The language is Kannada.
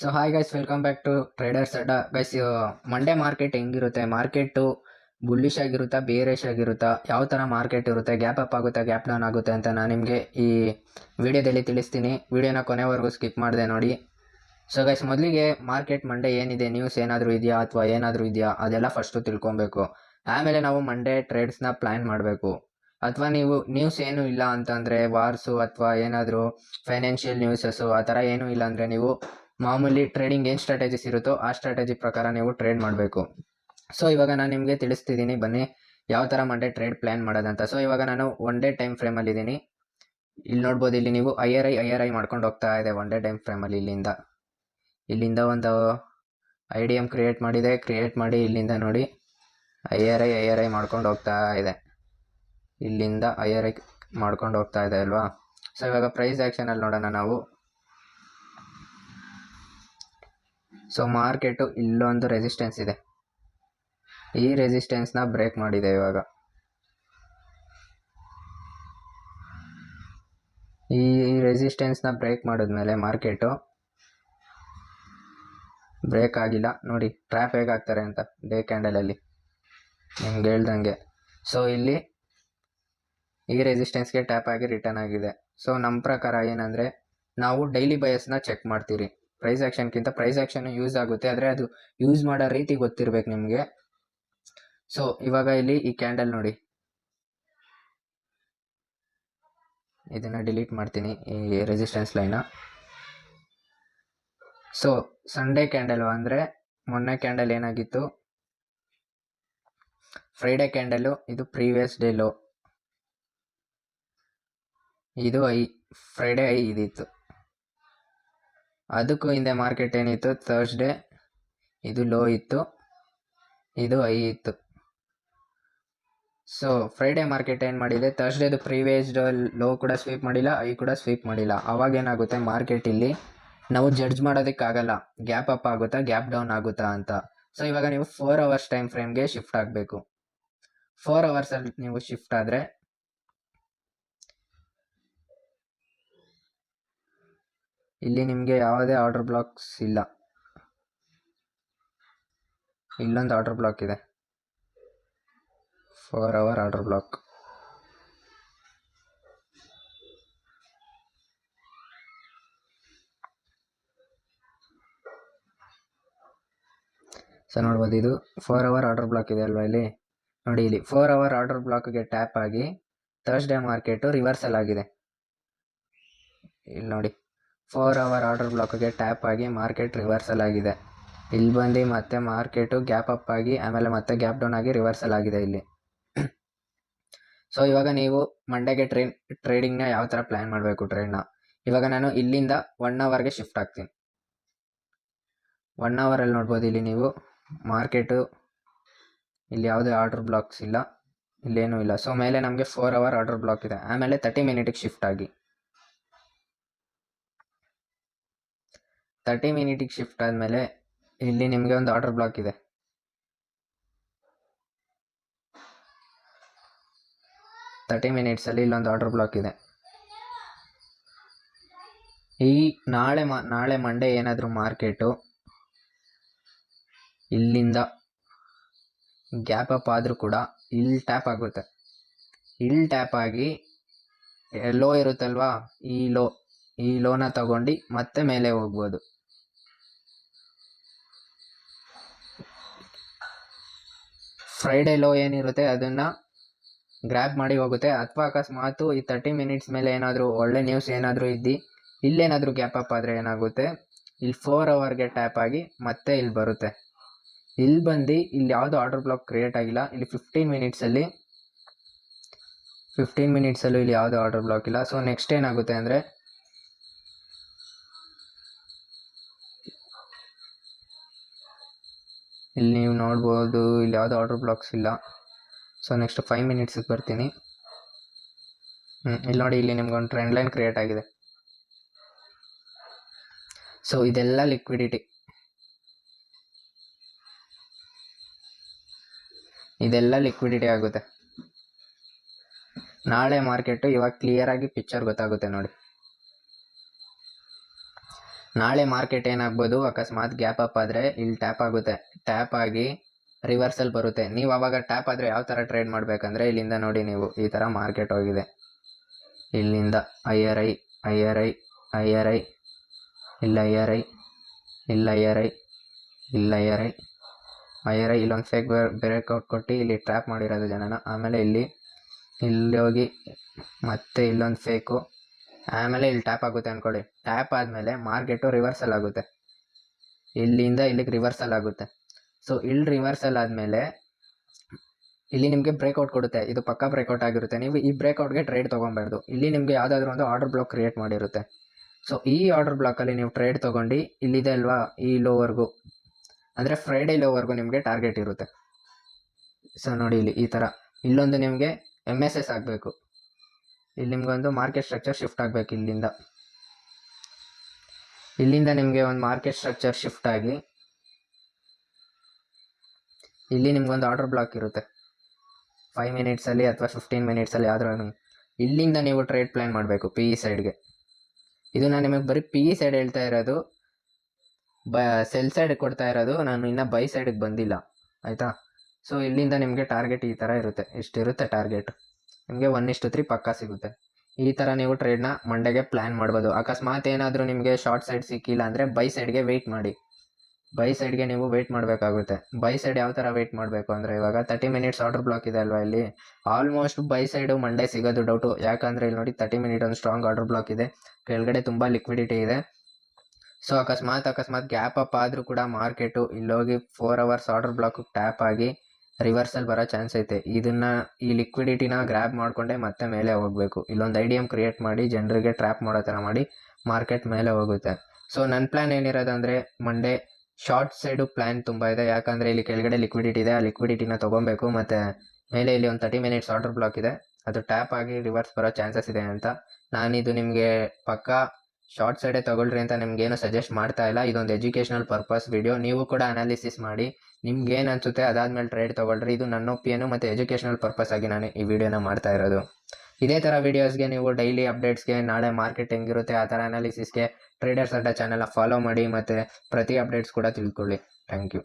So hi guys, welcome back to traders Adda. Guys, Monday market ಹೆಂಗಿರುತ್ತೆ? ಮಾರ್ಕೆಟು ಬುಲ್ಲಿಶ್ ಆಗಿರುತ್ತಾ, ಬೇರೇಶ್ ಆಗಿರುತ್ತಾ, ಯಾವ ಥರ ಮಾರ್ಕೆಟ್ ಇರುತ್ತೆ, ಗ್ಯಾಪ್ ಅಪ್ ಆಗುತ್ತಾ, ಗ್ಯಾಪ್ ಡೌನ್ ಆಗುತ್ತೆ ಅಂತ ನಾನು ನಿಮಗೆ ಈ ವಿಡಿಯೋದಲ್ಲಿ ತಿಳಿಸ್ತೀನಿ. ವಿಡಿಯೋನ ಕೊನೆವರೆಗೂ ಸ್ಕಿಪ್ ಮಾಡಿದೆ ನೋಡಿ. ಸೊ ಗೈಸ್, ಮೊದಲಿಗೆ ಮಾರ್ಕೆಟ್ ಮಂಡೇ ಏನಿದೆ, ನ್ಯೂಸ್ ಏನಾದರೂ ಇದೆಯಾ ಅಥವಾ ಏನಾದರೂ ಇದೆಯಾ ಅದೆಲ್ಲ ಫಸ್ಟು ತಿಳ್ಕೊಬೇಕು. ಆಮೇಲೆ ನಾವು ಮಂಡೇ ಟ್ರೇಡ್ಸ್ನ ಪ್ಲ್ಯಾನ್ ಮಾಡಬೇಕು. ಅಥವಾ ನೀವು ನ್ಯೂಸ್ ಏನೂ ಇಲ್ಲ ಅಂತಂದರೆ, ವಾರ್ಸು ಅಥವಾ ಏನಾದರೂ ಫೈನಾನ್ಷಿಯಲ್ ನ್ಯೂಸಸ್ಸು ಆ ಥರ ಏನೂ ಇಲ್ಲ ಅಂದರೆ, ನೀವು ಮಾಮೂಲಿ ಟ್ರೇಡಿಂಗ್ ಏನು ಸ್ಟ್ರಾಟಜಿಸ್ ಇರುತ್ತೋ ಆ ಸ್ಟ್ರಾಟಜಿ ಪ್ರಕಾರ ನೀವು ಟ್ರೇಡ್ ಮಾಡಬೇಕು. ಸೊ ಇವಾಗ ನಾನು ನಿಮಗೆ ತಿಳಿಸ್ತಿದ್ದೀನಿ, ಬನ್ನಿ ಯಾವ ಥರ ಮಂಡೇ ಟ್ರೇಡ್ ಪ್ಲ್ಯಾನ್ ಮಾಡೋದಂತ. ಸೊ ಇವಾಗ ನಾನು ಒನ್ ಡೇ ಟೈಮ್ ಫ್ರೇಮಲ್ಲಿದ್ದೀನಿ. ಇಲ್ಲಿ ನೋಡ್ಬೋದು, ಇಲ್ಲಿ ನೀವು ಐ ಆರ್ ಐ ಮಾಡ್ಕೊಂಡು ಹೋಗ್ತಾ ಇದೆ ಒನ್ ಡೇ ಟೈಮ್ ಫ್ರೇಮಲ್ಲಿ. ಇಲ್ಲಿಂದ ಒಂದು IDM ಕ್ರಿಯೇಟ್ ಮಾಡಿ ಇಲ್ಲಿಂದ ನೋಡಿ ಐ ಆರ್ ಐ ಮಾಡ್ಕೊಂಡು ಹೋಗ್ತಾ ಇದೆ. ಇಲ್ಲಿಂದ IRI ಮಾಡ್ಕೊಂಡು ಹೋಗ್ತಾ ಇದೆ ಅಲ್ವಾ? ಸೊ ಇವಾಗ ಪ್ರೈಸ್ ಆ್ಯಕ್ಷನಲ್ಲಿ ನೋಡೋಣ ನಾವು. ಸೊ ಮಾರ್ಕೆಟು ಇಲ್ಲೊಂದು ರೆಸಿಸ್ಟೆನ್ಸ್ ಇದೆ, ಈ ರೆಸಿಸ್ಟೆನ್ಸ್ನ ಬ್ರೇಕ್ ಮಾಡಿದೆ. ಇವಾಗ ಈ ರೆಸಿಸ್ಟೆನ್ಸ್ನ ಬ್ರೇಕ್ ಮಾಡಿದ್ಮೇಲೆ ಮಾರ್ಕೆಟು ಬ್ರೇಕ್ ಆಗಿಲ್ಲ. ನೋಡಿ ಟ್ರ್ಯಾಪ್ ಹೇಗಾಗ್ತಾರೆ ಅಂತ ಡೇ ಕ್ಯಾಂಡಲಲ್ಲಿ ನಿಮ್ಗೆ ಹೇಳ್ದಂಗೆ. ಸೊ ಇಲ್ಲಿ ಈ ರೆಸಿಸ್ಟೆನ್ಸ್ಗೆ ಟ್ಯಾಪ್ ಆಗಿ ರಿಟರ್ನ್ ಆಗಿದೆ. ಸೊ ನಮ್ಮ ಪ್ರಕಾರ ಏನಂದರೆ, ನಾವು ಡೈಲಿ ಬಯಸ್ನ ಚೆಕ್ ಮಾಡ್ತೀರಿ. ಪ್ರೈಸ್ ಆ್ಯಕ್ಷನ್ಗಿಂತ ಪ್ರೈಸ್ ಆ್ಯಕ್ಷನ್ ಯೂಸ್ ಆಗುತ್ತೆ, ಆದರೆ ಅದು ಯೂಸ್ ಮಾಡೋ ರೀತಿ ಗೊತ್ತಿರಬೇಕು ನಿಮಗೆ. ಸೊ ಇವಾಗ ಇಲ್ಲಿ ಈ ಕ್ಯಾಂಡಲ್ ನೋಡಿ, ಇದನ್ನು ಡಿಲೀಟ್ ಮಾಡ್ತೀನಿ ಈ ರೆಸಿಸ್ಟೆನ್ಸ್ ಲೈನ. ಸೊ ಸಂಡೇ ಕ್ಯಾಂಡಲು ಅಂದರೆ ಮೊನ್ನೆ ಕ್ಯಾಂಡಲ್ ಏನಾಗಿತ್ತು, ಫ್ರೈಡೇ ಕ್ಯಾಂಡಲು, ಇದು ಪ್ರೀವಿಯಸ್ ಡೇ ಲೋ, ಇದು ಫ್ರೈಡೇ ಇದಿತ್ತು. ಅದಕ್ಕೂ ಹಿಂದೆ ಮಾರ್ಕೆಟ್ ಏನಿತ್ತು, ಥರ್ಸ್ಡೇ ಇದು ಲೋ ಇತ್ತು, ಇದು ಇತ್ತು. ಸೊ ಫ್ರೈಡೇ ಮಾರ್ಕೆಟ್ ಏನು ಮಾಡಿದೆ, ಥರ್ಸ್ಡೇದು ಪ್ರೀವಿಯಸ್ ಲೋ ಕೂಡ ಸ್ವೀಪ್ ಮಾಡಿಲ್ಲ, ಕೂಡ ಸ್ವೀಪ್ ಮಾಡಿಲ್ಲ. ಅವಾಗೇನಾಗುತ್ತೆ, ಮಾರ್ಕೆಟ್ ಇಲ್ಲಿ ನಾವು ಜಡ್ಜ್ ಮಾಡೋದಕ್ಕಾಗಲ್ಲ ಗ್ಯಾಪ್ ಅಪ್ ಆಗುತ್ತಾ ಗ್ಯಾಪ್ ಡೌನ್ ಆಗುತ್ತಾ ಅಂತ. ಸೊ ಇವಾಗ ನೀವು 4 ಅವರ್ಸ್ ಟೈಮ್ ಫ್ರೇಮ್ಗೆ ಶಿಫ್ಟ್ ಆಗಬೇಕು. 4 ಅವರ್ಸಲ್ಲಿ ನೀವು ಶಿಫ್ಟ್ ಆದರೆ ಇಲ್ಲಿ ನಿಮಗೆ ಯಾವುದೇ ಆರ್ಡರ್ ಬ್ಲಾಕ್ಸ್ ಇಲ್ಲ. ಇಲ್ಲೊಂದು ಆರ್ಡರ್ ಬ್ಲಾಕ್ ಇದೆ, 4 ಅವರ್ ಆರ್ಡರ್ ಬ್ಲಾಕ್. ಸೊ ನೋಡ್ಬೋದು, ಇದು 4 ಅವರ್ ಆರ್ಡರ್ ಬ್ಲಾಕ್ ಇದೆ ಅಲ್ವಾ? ಇಲ್ಲಿ ನೋಡಿ, ಇಲ್ಲಿ 4 ಅವರ್ ಆರ್ಡರ್ ಬ್ಲಾಕ್ಗೆ ಟ್ಯಾಪ್ ಆಗಿ ಥರ್ಸ್ಡೇ ಮಾರ್ಕೆಟು ರಿವರ್ಸಲ್ ಆಗಿದೆ. ಇಲ್ಲಿ ನೋಡಿ, 4 ಅವರ್ ಆರ್ಡರ್ ಬ್ಲಾಕ್ಗೆ ಟ್ಯಾಪ್ ಆಗಿ ಮಾರ್ಕೆಟ್ ರಿವರ್ಸಲ್ ಆಗಿದೆ. ಇಲ್ಲಿ ಬಂದು ಮತ್ತೆ ಮಾರ್ಕೆಟು ಗ್ಯಾಪ್ ಅಪ್ ಆಗಿ ಆಮೇಲೆ ಮತ್ತೆ ಗ್ಯಾಪ್ ಡೌನ್ ಆಗಿ ರಿವರ್ಸಲ್ ಆಗಿದೆ ಇಲ್ಲಿ. ಸೊ ಇವಾಗ ನೀವು ಮಂಡೇಗೆ ಟ್ರೇಡಿಂಗ್ನ ಯಾವ ಥರ ಪ್ಲ್ಯಾನ್ ಮಾಡಬೇಕು ಟ್ರೇಡ್ನ. ಇವಾಗ ನಾನು ಇಲ್ಲಿಂದ 1 ಅವರ್ಗೆ ಶಿಫ್ಟ್ ಆಗ್ತೀನಿ. 1 ಅವರಲ್ಲಿ ನೋಡ್ಬೋದು, ಇಲ್ಲಿ ನೀವು ಮಾರ್ಕೆಟು ಇಲ್ಲಿ ಯಾವುದೇ ಆರ್ಡರ್ ಬ್ಲಾಕ್ಸ್ ಇಲ್ಲ, ಇಲ್ಲೇನೂ ಇಲ್ಲ. ಸೊ ಮೇಲೆ ನಮಗೆ 4 ಅವರ್ ಆರ್ಡರ್ ಬ್ಲಾಕ್ ಇದೆ. ಆಮೇಲೆ 30 ಮಿನಿಟಿಗೆ ಶಿಫ್ಟ್ ಆಗಿ, 30 ಮಿನಿಟಿಗೆ ಶಿಫ್ಟ್ ಆದಮೇಲೆ ಇಲ್ಲಿ ನಿಮಗೆ ಒಂದು ಆರ್ಡರ್ ಬ್ಲಾಕ್ ಇದೆ. ತರ್ಟಿ ಮಿನಿಟ್ಸಲ್ಲಿ ಇಲ್ಲೊಂದು ಆರ್ಡರ್ ಬ್ಲಾಕ್ ಇದೆ. ಈ ನಾಳೆ ಮಂಡೇ ಏನಾದರೂ ಮಾರ್ಕೆಟು ಇಲ್ಲಿಂದ ಗ್ಯಾಪ್ ಅಪ್ ಆದರೂ ಕೂಡ ಇಲ್ಲಿ ಟ್ಯಾಪ್ ಆಗುತ್ತೆ. ಇಲ್ಲಿ ಟ್ಯಾಪ್ ಆಗಿ ಲೋ ಇರುತ್ತಲ್ವಾ, ಈ ಲೋನ ತಗೊಂಡು ಮತ್ತೆ ಮೇಲೆ ಹೋಗ್ಬೋದು. ಫ್ರೈಡೇ ಲೋ ಏನಿರುತ್ತೆ ಅದನ್ನು ಗ್ರ್ಯಾಬ್ ಮಾಡಿ ಹೋಗುತ್ತೆ. ಅಥವಾ ಅಕಸ್ಮಾತು ಈ 30 ಮಿನಿಟ್ಸ್ ಮೇಲೆ ಏನಾದರೂ ಒಳ್ಳೆ ನ್ಯೂಸ್ ಏನಾದರೂ ಇಲ್ಲೇನಾದರೂ ಗ್ಯಾಪ್ ಅಪ್ ಆದರೆ ಏನಾಗುತ್ತೆ, ಇಲ್ಲಿ 4 ಅವರ್ಗೆ ಟ್ಯಾಪ್ ಆಗಿ ಮತ್ತೆ ಇಲ್ಲಿ ಬರುತ್ತೆ. ಇಲ್ಲಿ ಬಂದು ಇಲ್ಲಿ ಯಾವುದೋ ಆರ್ಡರ್ ಬ್ಲಾಕ್ ಕ್ರಿಯೇಟ್ ಆಗಿಲ್ಲ. ಇಲ್ಲಿ 15 ಮಿನಿಟ್ಸಲ್ಲೂ ಇಲ್ಲಿ ಯಾವುದೋ ಆರ್ಡರ್ ಬ್ಲಾಕ್ ಇಲ್ಲ. ಸೊ ನೆಕ್ಸ್ಟ್ ಏನಾಗುತ್ತೆ ಅಂದರೆ, ಇಲ್ಲಿ ನೀವು ನೋಡ್ಬೋದು, ಇಲ್ಲಿ ಯಾವುದೋ ಆರ್ಡರ್ ಬ್ಲಾಕ್ಸ್ ಇಲ್ಲ. ಸೊ ನೆಕ್ಸ್ಟ್ 5 ಮಿನಿಟ್ಸಿಗೆ ಬರ್ತೀನಿ. ಇಲ್ಲಿ ನೋಡಿ, ಇಲ್ಲಿ ನಿಮ್ಗೊಂದು ಟ್ರೆಂಡ್ ಲೈನ್ ಕ್ರಿಯೇಟ್ ಆಗಿದೆ. ಸೊ ಇದೆಲ್ಲ ಲಿಕ್ವಿಡಿಟಿ, ಆಗುತ್ತೆ. ನಾಳೆ ಮಾರ್ಕೆಟು ಇವಾಗ ಕ್ಲಿಯರ್ ಆಗಿ ಪಿಕ್ಚರ್ ಗೊತ್ತಾಗುತ್ತೆ ನೋಡಿ. ನಾಳೆ ಮಾರ್ಕೆಟ್ ಏನಾಗ್ಬೋದು, ಅಕಸ್ಮಾತ್ ಗ್ಯಾಪ್ ಅಪ್ ಆದರೆ ಇಲ್ಲಿ ಟ್ಯಾಪ್ ಆಗುತ್ತೆ, ಟ್ಯಾಪ್ ಆಗಿ ರಿವರ್ಸಲ್ ಬರುತ್ತೆ. ನೀವು ಅವಾಗ ಟ್ಯಾಪ್ ಆದರೆ ಯಾವ ಥರ ಟ್ರೇಡ್ ಮಾಡಬೇಕಂದ್ರೆ ಇಲ್ಲಿಂದ ನೋಡಿ, ನೀವು ಈ ಥರ ಮಾರ್ಕೆಟ್ ಹೋಗಿದೆ, ಇಲ್ಲಿಂದ ಐಆರ್ ಐ ಐಆರ್ ಐ ಐಆರ್ ಐ ಇಲ್ಲ ಐಆರ್ ಐ ಇಲ್ಲ ಐಆರ್ ಐ ಇಲ್ಲ ಐಆರ್ ಐ ಐಆರ್ ಐ ಇಲ್ಲೊಂದು ಫೇಕ್ ಬ್ರೇಕ್ಔಟ್ ಕೊಟ್ಟು ಇಲ್ಲಿ ಟ್ರ್ಯಾಪ್ ಮಾಡಿರೋದು ಜನನ. ಆಮೇಲೆ ಇಲ್ಲಿ ಹೋಗಿ ಮತ್ತೆ ಇಲ್ಲೊಂದು ಫೇಕು, ಆಮೇಲೆ ಇಲ್ಲಿ ಟ್ಯಾಪ್ ಆಗುತ್ತೆ ಅಂದ್ಕೊಳ್ಳಿ. ಟ್ಯಾಪ್ ಆದಮೇಲೆ ಮಾರ್ಕೆಟು ರಿವರ್ಸಲ್ ಆಗುತ್ತೆ, ಇಲ್ಲಿಂದ ಇಲ್ಲಿಗೆ ರಿವರ್ಸಲ್ ಆಗುತ್ತೆ. ಸೊ ಇಲ್ಲಿ ರಿವರ್ಸಲ್ ಆದಮೇಲೆ ಇಲ್ಲಿ ನಿಮಗೆ ಬ್ರೇಕ್ಔಟ್ ಕೊಡುತ್ತೆ, ಇದು ಪಕ್ಕಾ ಬ್ರೇಕ್ಔಟ್ ಆಗಿರುತ್ತೆ. ನೀವು ಈ ಬ್ರೇಕ್ಔಟ್ಗೆ ಟ್ರೇಡ್ ತೊಗೊಬಾರ್ದು. ಇಲ್ಲಿ ನಿಮಗೆ ಯಾವುದಾದ್ರೂ ಒಂದು ಆರ್ಡರ್ ಬ್ಲಾಕ್ ಕ್ರಿಯೇಟ್ ಮಾಡಿರುತ್ತೆ. ಸೊ ಈ ಆರ್ಡರ್ ಬ್ಲಾಕಲ್ಲಿ ನೀವು ಟ್ರೇಡ್ ತೊಗೊಂಡು ಇಲ್ಲಿದೆ ಅಲ್ವಾ, ಈ ಲೋವರ್ಗೂ ಅಂದರೆ ಫ್ರೈಡೇ ಲೋವರ್ಗೂ ನಿಮಗೆ ಟಾರ್ಗೆಟ್ ಇರುತ್ತೆ. ಸೊ ನೋಡಿ ಇಲ್ಲಿ ಈ ಥರ ಇಲ್ಲೊಂದು ನಿಮಗೆ MSS ಆಗಬೇಕು, ಇಲ್ಲಿ ನಿಮಗೊಂದು ಮಾರ್ಕೆಟ್ ಸ್ಟ್ರಕ್ಚರ್ ಶಿಫ್ಟ್ ಆಗಬೇಕು. ಇಲ್ಲಿಂದ ನಿಮಗೆ ಒಂದು ಮಾರ್ಕೆಟ್ ಸ್ಟ್ರಕ್ಚರ್ ಶಿಫ್ಟ್ ಆಗಿ ಇಲ್ಲಿ ನಿಮ್ಗೊಂದು ಆರ್ಡರ್ ಬ್ಲಾಕ್ ಇರುತ್ತೆ 5 ಮಿನಿಟ್ಸಲ್ಲಿ ಅಥವಾ 15 ಮಿನಿಟ್ಸಲ್ಲಿ ಯಾವ್ದಾದ್ರು. ಇಲ್ಲಿಂದ ನೀವು ಟ್ರೇಡ್ ಪ್ಲ್ಯಾನ್ ಮಾಡಬೇಕು PE ಸೈಡ್ಗೆ. ಇದು ನಾನು ನಿಮಗೆ ಬರೀ PE ಸೈಡ್ ಹೇಳ್ತಾ ಇರೋದು, ಸೆಲ್ ಸೈಡ್ ಕೊಡ್ತಾ ಇರೋದು, ನಾನು ಇನ್ನೂ ಬೈ ಸೈಡಿಗೆ ಬಂದಿಲ್ಲ, ಆಯಿತಾ. ಸೊ ಇಲ್ಲಿಂದ ನಿಮಗೆ ಟಾರ್ಗೆಟ್ ಈ ಥರ ಇರುತ್ತೆ, ಇಷ್ಟಿರುತ್ತೆ ಟಾರ್ಗೆಟ್, ನಿಮಗೆ 1:3 ಪಕ್ಕಾ ಸಿಗುತ್ತೆ. ಈ ಥರ ನೀವು ಟ್ರೇಡ್ನ ಮಂಡೆಗೆ ಪ್ಲ್ಯಾನ್ ಮಾಡ್ಬೋದು. ಅಕಸ್ಮಾತ್ ಏನಾದರೂ ನಿಮಗೆ ಶಾರ್ಟ್ ಸೈಡ್ ಸಿಕ್ಕಿಲ್ಲ ಅಂದರೆ ಬೈ ಸೈಡ್ಗೆ ವೆಯ್ಟ್ ಮಾಡಿ, ಬೈ ಸೈಡ್ಗೆ ನೀವು ವೆಯ್ಟ್ ಮಾಡಬೇಕಾಗುತ್ತೆ. ಬೈ ಸೈಡ್ ಯಾವ ಥರ ವೆಯ್ಟ್ ಮಾಡಬೇಕು ಅಂದರೆ, ಇವಾಗ 30 ಮಿನಿಟ್ಸ್ ಆರ್ಡರ್ ಬ್ಲಾಕ್ ಇದೆ ಅಲ್ವಾ, ಇಲ್ಲಿ ಆಲ್ಮೋಸ್ಟ್ ಬೈ ಸೈಡು ಮಂಡೇ ಸಿಗೋದು ಡೌಟು. ಯಾಕಂದರೆ ಇಲ್ಲಿ ನೋಡಿ 30 ಮಿನಿಟ್ ಒಂದು ಸ್ಟ್ರಾಂಗ್ ಆರ್ಡರ್ ಬ್ಲಾಕ್ ಇದೆ, ಕೆಳಗಡೆ ತುಂಬ ಲಿಕ್ವಿಡಿಟಿ ಇದೆ. ಸೊ ಅಕಸ್ಮಾತ್ ಗ್ಯಾಪ್ ಅಪ್ ಆದರೂ ಕೂಡ ಮಾರ್ಕೆಟು ಇಲ್ಲೋಗಿ 4 ಅವರ್ಸ್ ಆರ್ಡರ್ ಬ್ಲಾಕ್ ಟ್ಯಾಪ್ ಆಗಿ ರಿವರ್ಸಲ್ ಬರೋ ಚಾನ್ಸ್ ಐತೆ. ಈ ಲಿಕ್ವಿಡಿಟಿನ ಗ್ರ್ಯಾಬ್ ಮಾಡಿಕೊಂಡೆ ಮತ್ತೆ ಮೇಲೆ ಹೋಗಬೇಕು. ಇಲ್ಲೊಂದು IDM ಕ್ರಿಯೇಟ್ ಮಾಡಿ ಜನರಿಗೆ ಟ್ರ್ಯಾಪ್ ಮಾಡೋ ಥರ ಮಾಡಿ ಮಾರ್ಕೆಟ್ ಮೇಲೆ ಹೋಗುತ್ತೆ. ಸೊ ನನ್ನ ಪ್ಲ್ಯಾನ್ ಏನಿರೋದಂದರೆ ಮಂಡೇ ಶಾರ್ಟ್ ಸೈಡು ಪ್ಲ್ಯಾನ್ ತುಂಬ ಇದೆ. ಯಾಕಂದರೆ ಇಲ್ಲಿ ಕೆಳಗಡೆ ಲಿಕ್ವಿಡಿಟಿ ಇದೆ, ಆ ಲಿಕ್ವಿಡಿಟಿನ ತೊಗೊಬೇಕು. ಮತ್ತು ಮೇಲೆ ಇಲ್ಲಿ ಒಂದು 30 ಮಿನಿಟ್ಸ್ ಆರ್ಡರ್ ಬ್ಲಾಕ್ ಇದೆ, ಅದು ಟ್ಯಾಪ್ ಆಗಿ ರಿವರ್ಸ್ ಬರೋ ಚಾನ್ಸಸ್ ಇದೆ ಅಂತ ನಾನಿದು ನಿಮಗೆ ಪಕ್ಕಾ ಶಾರ್ಟ್ ಸೈಡೇ ತೊಗೊಳ್ರಿ ಅಂತ ನಿಮ್ಗೇನು ಸಜೆಸ್ಟ್ ಮಾಡ್ತಾ ಇಲ್ಲ. ಇದೊಂದು ಎಜುಕೇಷನಲ್ ಪರ್ಪಸ್ ವಿಡಿಯೋ, ನೀವು ಕೂಡ ಅನಾಲಿಸಿಸ್ ಮಾಡಿ ನಿಮ್ಗೆ ಏನು ಅನಿಸುತ್ತೆ ಅದಾದಮೇಲೆ ಟ್ರೇಡ್ ತೊಗೊಳ್ರಿ. ಇದು ನನ್ನ ಒಪಿನಿಯನು ಮತ್ತು ಎಜುಕೇಷನಲ್ ಪರ್ಪಸ್ ಆಗಿ ನಾನು ಈ ವಿಡಿಯೋನ ಮಾಡ್ತಾ ಇರೋದು. ಇದೇ ಥರ ವೀಡಿಯೋಸ್ಗೆ ನೀವು ಡೈಲಿ ಅಪ್ಡೇಟ್ಸ್ಗೆ, ನಾಳೆ ಮಾರ್ಕೆಟ್ ಹೆಂಗಿರುತ್ತೆ ಆ ಥರ ಅನಾಲಿಸಿಸ್ಗೆ ಟ್ರೇಡರ್ಸ್ ಅಡ್ಡಾ ಚಾನಲ್ನ ಫಾಲೋ ಮಾಡಿ ಮತ್ತು ಪ್ರತಿ ಅಪ್ಡೇಟ್ಸ್ ಕೂಡ ತಿಳ್ಕೊಳ್ಳಿ. Thank you.